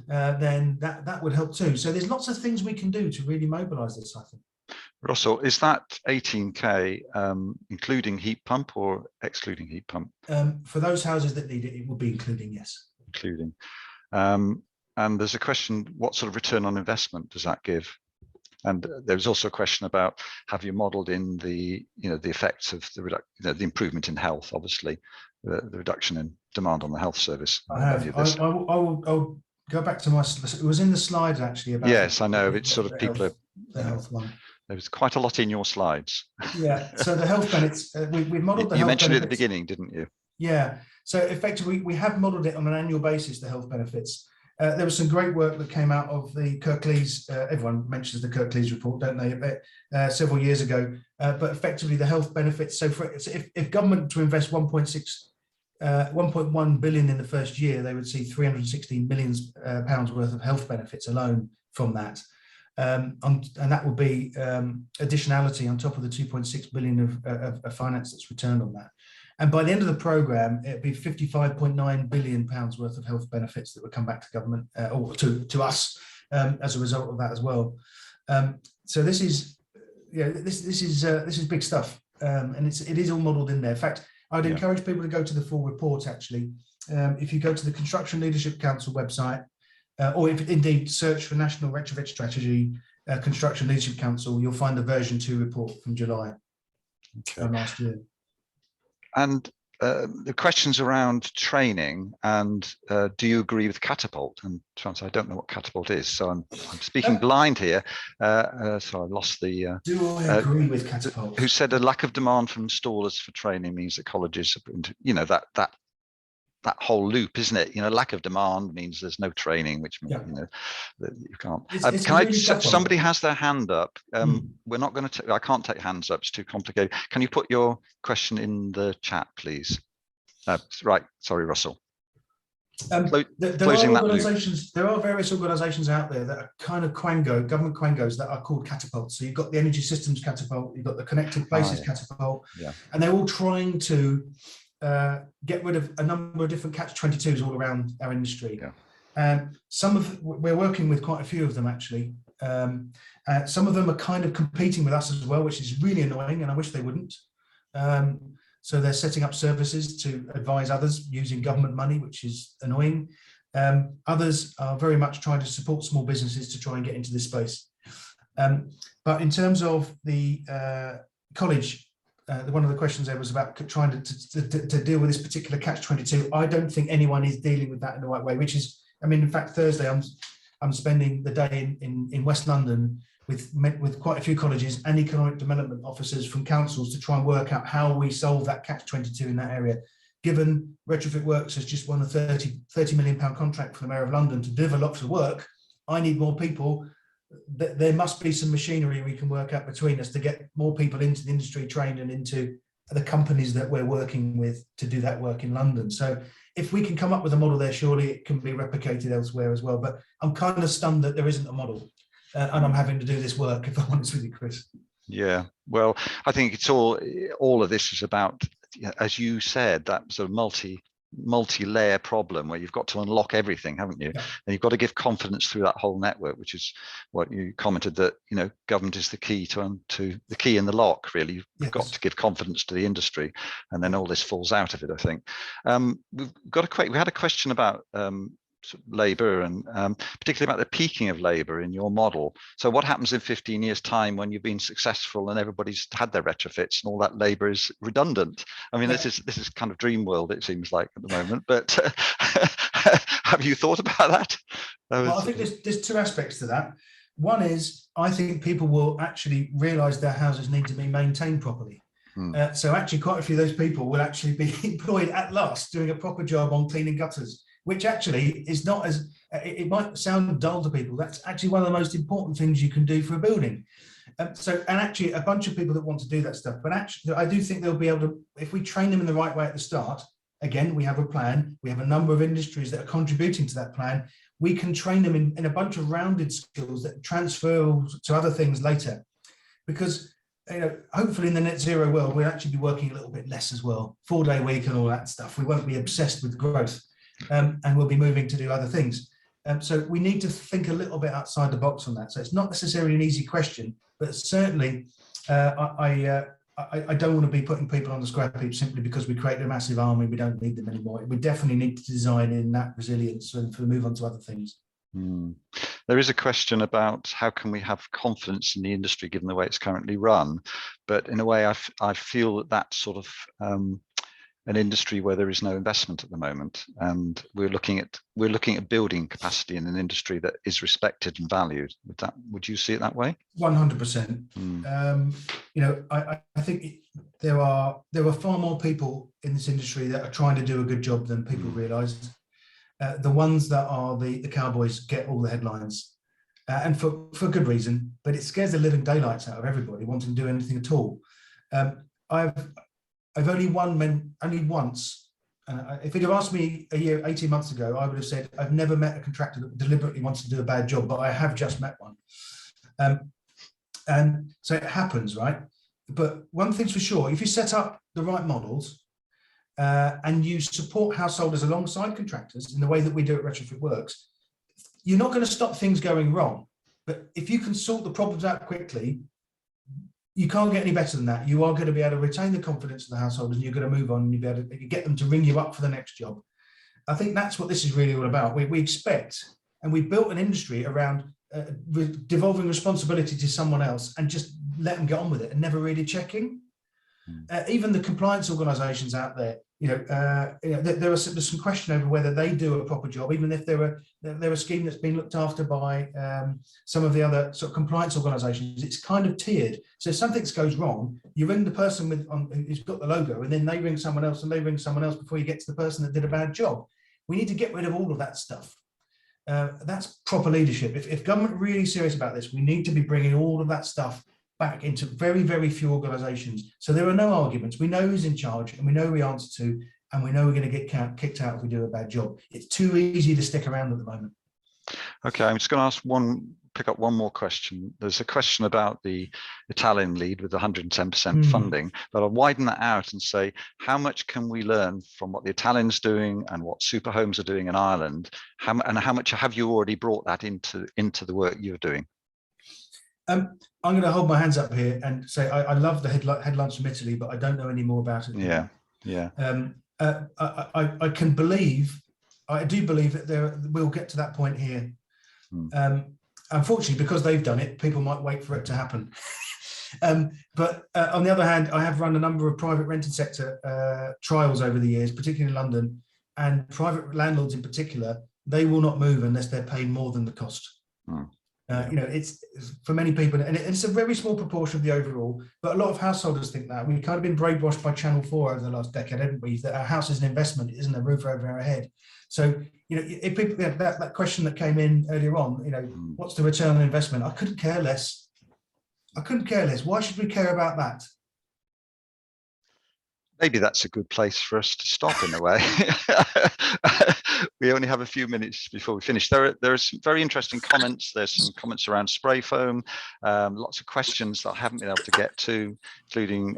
then that would help too. So there's lots of things we can do to really mobilise this, I think. Russell, is that 18k including heat pump or excluding heat pump? For those houses that need it, it would be including, yes. Including. And there's a question, what sort of return on investment does that give? And there's also a question about, have you modelled in the, the effects of the improvement in health, obviously, the reduction in demand on the health service? I have. I'll go back to my, it was in the slides actually. About yes, I know, it's sort of the health one. There's quite a lot in your slides. Yeah, so the health benefits, we've modelled the health benefits. You mentioned it at the beginning, didn't you? Yeah, so effectively we have modelled it on an annual basis, the health benefits. There was some great work that came out of the Kirklees, everyone mentions the Kirklees report, don't they, several years ago, but effectively the health benefits, so if government to invest 1.1 billion in the first year, they would see 316 million pounds worth of health benefits alone from that. And that would be additionality on top of the 2.6 billion of finance that's returned on that. And by the end of the programme, it'd be 55.9 billion pounds worth of health benefits that would come back to government or to us as a result of that as well. So this is, this is big stuff, and it is all modelled in there. In fact, I'd encourage people to go to the full report. Actually, if you go to the Construction Leadership Council website, or if indeed search for National Retrofit Strategy, Construction Leadership Council, you'll find the version 2 report from July last year. And the questions around training and do you agree with Catapult? And I don't know what Catapult is, so I'm speaking blind here. So I lost the. Do I agree with Catapult? Who said a lack of demand from installers for training means that colleges, that whole loop, isn't it? Lack of demand means there's no training, which means that you can't. Somebody has their hand up. We're not going to. I can't take hands up. It's too complicated. Can you put your question in the chat, please? Right. Sorry, Russell. Closing that loop. There are various organisations out there that are kind of government quangos that are called Catapult. So you've got the Energy Systems Catapult, you've got the Connected Places Catapult, and they're all trying to get rid of a number of different catch-22s all around our industry. We're working with quite a few of them actually. Some of them are kind of competing with us as well, which is really annoying, and I wish they wouldn't. So they're setting up services to advise others using government money, which is annoying. Others are very much trying to support small businesses to try and get into this space. But in terms of the college, one of the questions there was about trying to deal with this particular catch-22. I don't think anyone is dealing with that in the right way, which is, in fact, Thursday I'm spending the day in West London with quite a few colleges and economic development officers from councils to try and work out how we solve that catch-22 in that area. Given Retrofit Works has just won a £30 million contract for the Mayor of London to deliver lots of work, I need more people. There must be some machinery we can work out between us to get more people into the industry trained and into the companies that we're working with to do that work in London. So if we can come up with a model there, surely it can be replicated elsewhere as well. But I'm kind of stunned that there isn't a model and I'm having to do this work, if I'm honest with you, Chris. Yeah, well, I think it's all of this is about, as you said, that sort of multi-layer problem where you've got to unlock everything, haven't you? And you've got to give confidence through that whole network, which is what you commented, that government is the key to the key in the lock. Really, you've got to give confidence to the industry, and then all this falls out of it. I think we had a question about labour and particularly about the peaking of labour in your model. So what happens in 15 years time when you've been successful and everybody's had their retrofits and all that labour is redundant? This is kind of dream world, it seems like, at the moment, but have you thought about that? Well, I think there's two aspects to that. One is, I think people will actually realise their houses need to be maintained properly. So actually quite a few of those people will actually be employed at last doing a proper job on cleaning gutters, which actually is not as, it might sound dull to people. That's actually one of the most important things you can do for a building. And actually a bunch of people that want to do that stuff, but actually I do think they'll be able to, if we train them in the right way at the start, again, we have a plan, we have a number of industries that are contributing to that plan, we can train them in a bunch of rounded skills that transfer to other things later. Because hopefully in the net zero world, we'll actually be working a little bit less as well, 4-day week and all that stuff. We won't be obsessed with growth. and we'll be moving to do other things. So we need to think a little bit outside the box on that. So it's not necessarily an easy question, but certainly I don't want to be putting people on the scrap heap simply because we created a massive army. We don't need them anymore. We definitely need to design in that resilience and for move on to other things. There is a question about how can we have confidence in the industry given the way it's currently run, but in a way I feel that that's sort of an industry where there is no investment at the moment, and we're looking at building capacity in an industry that is respected and valued. Would you see it that way? 100%. You know, I think there are far more people in this industry that are trying to do a good job than people realise. The ones that are the cowboys get all the headlines, and for good reason, but it scares the living daylights out of everybody wanting to do anything at all. I've only once. If you'd have asked me 18 months ago, I would have said I've never met a contractor that deliberately wants to do a bad job, but I have just met one. And so it happens, right? But one thing's for sure, if you set up the right models and you support householders alongside contractors in the way that we do at Retrofit Works, you're not going to stop things going wrong. But if you can sort the problems out quickly, you can't get any better than that. You are going to be able to retain the confidence of the householders, and you're going to move on and you'll be able to get them to ring you up for the next job. I think that's what this is really all about. We expect, and we built an industry around devolving responsibility to someone else and just let them get on with it and never really checking. Even the compliance organisations out there, there's some question over whether they do a proper job, even if they're a scheme that's been looked after by some of the other sort of compliance organisations. It's kind of tiered. So if something goes wrong, you ring the person who's got the logo, and then they ring someone else, and they ring someone else before you get to the person that did a bad job. We need to get rid of all of that stuff. That's proper leadership. If government are really serious about this, we need to be bringing all of that stuff back into very, very few organisations. So there are no arguments. We know who's in charge, and we know who we answer to, and we know we're going to get kicked out if we do a bad job. It's too easy to stick around at the moment. Okay, I'm just going to pick up one more question. There's a question about the Italian lead with 110% funding, but I'll widen that out and say, how much can we learn from what the Italians doing and what super homes are doing in Ireland? And how much have you already brought that into the work you're doing? I'm going to hold my hands up here and say I love the headlines from Italy, but I don't know any more about it. Yeah. I do believe that we'll get to that point here. Unfortunately, because they've done it, people might wait for it to happen. But on the other hand, I have run a number of private rented sector trials over the years, particularly in London, and private landlords in particular, they will not move unless they're paid more than the cost. It's for many people, and it's a very small proportion of the overall, but a lot of householders think that. We've kind of been brainwashed by Channel 4 over the last decade, haven't we? That our house is an investment, it isn't a roof over our head. So, if people, that question that came in earlier on, what's the return on investment? I couldn't care less. Why should we care about that? Maybe that's a good place for us to stop in a way. We only have a few minutes before we finish. There are some very interesting comments. There's some comments around spray foam, lots of questions that I haven't been able to get to, including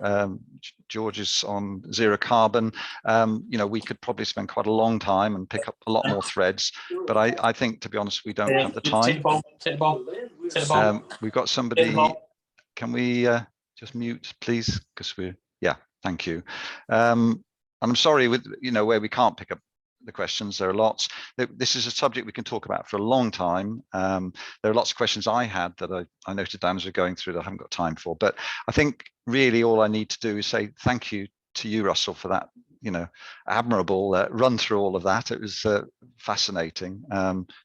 George's on zero carbon. We could probably spend quite a long time and pick up a lot more threads, but I think, to be honest, we don't have the time. Take the ball. We've got somebody. Can we just mute, please? Because thank you. I'm sorry, where we can't pick up the questions, there are lots. This is a subject we can talk about for a long time. There are lots of questions I had that I noted down as we're going through that I haven't got time for. But I think really all I need to do is say thank you to you, Russell, for that, admirable run through all of that. It was fascinating,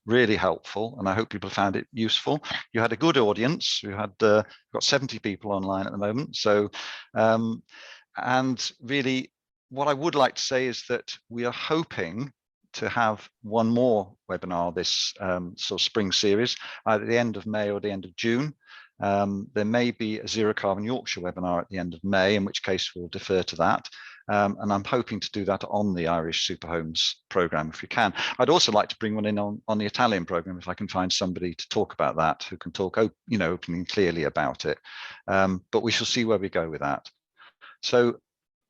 really helpful, and I hope people found it useful. You had a good audience. We've got 70 people online at the moment. So, and really, what I would like to say is that we are hoping to have one more webinar this sort of spring series, either at the end of May or the end of June. There may be a Zero Carbon Yorkshire webinar at the end of May, in which case we'll defer to that. And I'm hoping to do that on the Irish Super Homes programme if we can. I'd also like to bring one in on the Italian programme if I can find somebody to talk about that, who can talk openly and clearly about it. But we shall see where we go with that. So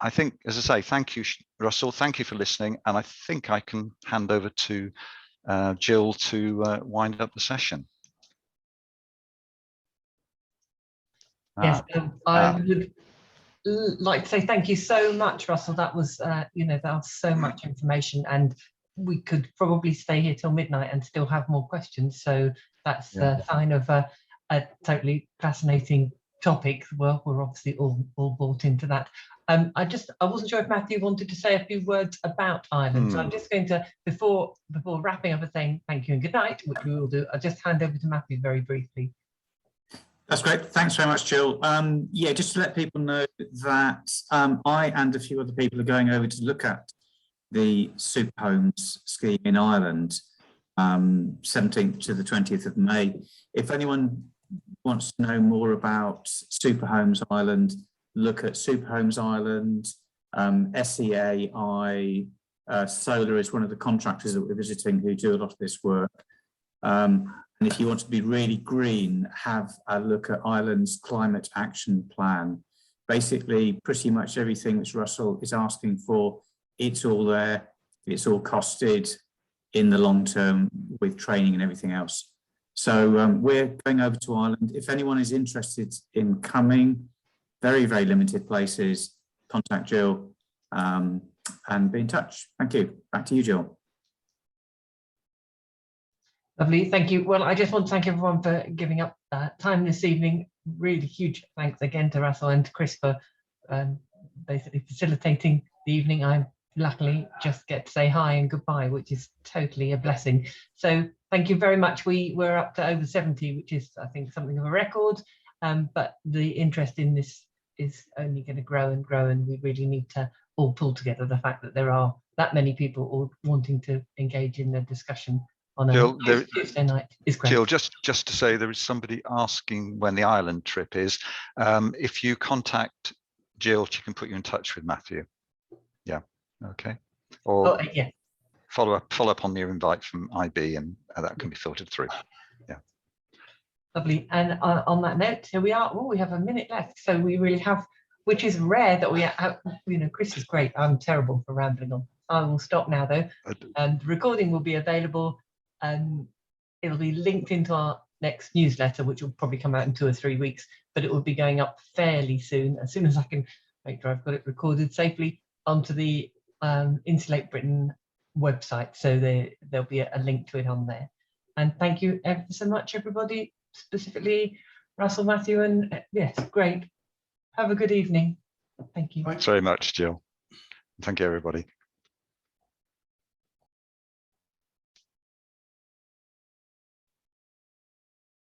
I think, as I say, thank you, Russell. Thank you for listening. And I think I can hand over to Jill to wind up the session. Yes, I would like to say thank you so much, Russell. That was, you know, that was so much information, and we could probably stay here till midnight and still have more questions. So that's a sign of a totally fascinating topic. Well, we're obviously all bought into that. I wasn't sure if Matthew wanted to say a few words about Ireland. So I'm just going to, before wrapping up and saying thank you and good night, which we will do, I'll just hand over to Matthew very briefly. That's great. Thanks very much, Jill. Yeah, just to let people know that I and a few other people are going over to look at the Super Homes scheme in Ireland, 17th to the 20th of May. If anyone wants to know more about Super Homes Ireland, look at Super Homes Ireland, SEAI, Solar is one of the contractors that we're visiting who do a lot of this work. And if you want to be really green, have a look at Ireland's climate action plan. Basically, pretty much everything which Russell is asking for, it's all there. It's all costed in the long term with training and everything else. So we're going over to Ireland. If anyone is interested in coming, very, very limited places, contact Jill and be in touch. Thank you. Back to you, Jill. Lovely, thank you. Well, I just want to thank everyone for giving up time this evening. Really huge thanks again to Russell and to Chris for basically facilitating the evening. I luckily just get to say hi and goodbye, which is totally a blessing. So thank you very much. We're up to over 70, which is, I think, something of a record. But the interest in this is only going to grow and grow, and we really need to all pull together the fact that there are that many people all wanting to engage in the discussion on Jill, a Tuesday night is great. Jill, just to say, there is somebody asking when the Ireland trip is. If you contact Jill, she can put you in touch with Matthew. Yeah, okay. Or yeah. follow up on your invite from IB, and that can be filtered through. Yeah. Lovely. And on that note, here we are. Oh, we have a minute left, so we really have, which is rare that we have. You know, Chris is great. I'm terrible for rambling on. I will stop now though. And the recording will be available. It'll be linked into our next newsletter, which will probably come out in 2 or 3 weeks, but it will be going up fairly soon, as soon as I can make sure I've got it recorded safely onto the Insulate Britain website. So there'll be a link to it on there. And thank you ever so much, everybody, specifically Russell, Matthew, and yes, great. Have a good evening. Thank you. Thanks very much, Jill. Thank you, everybody.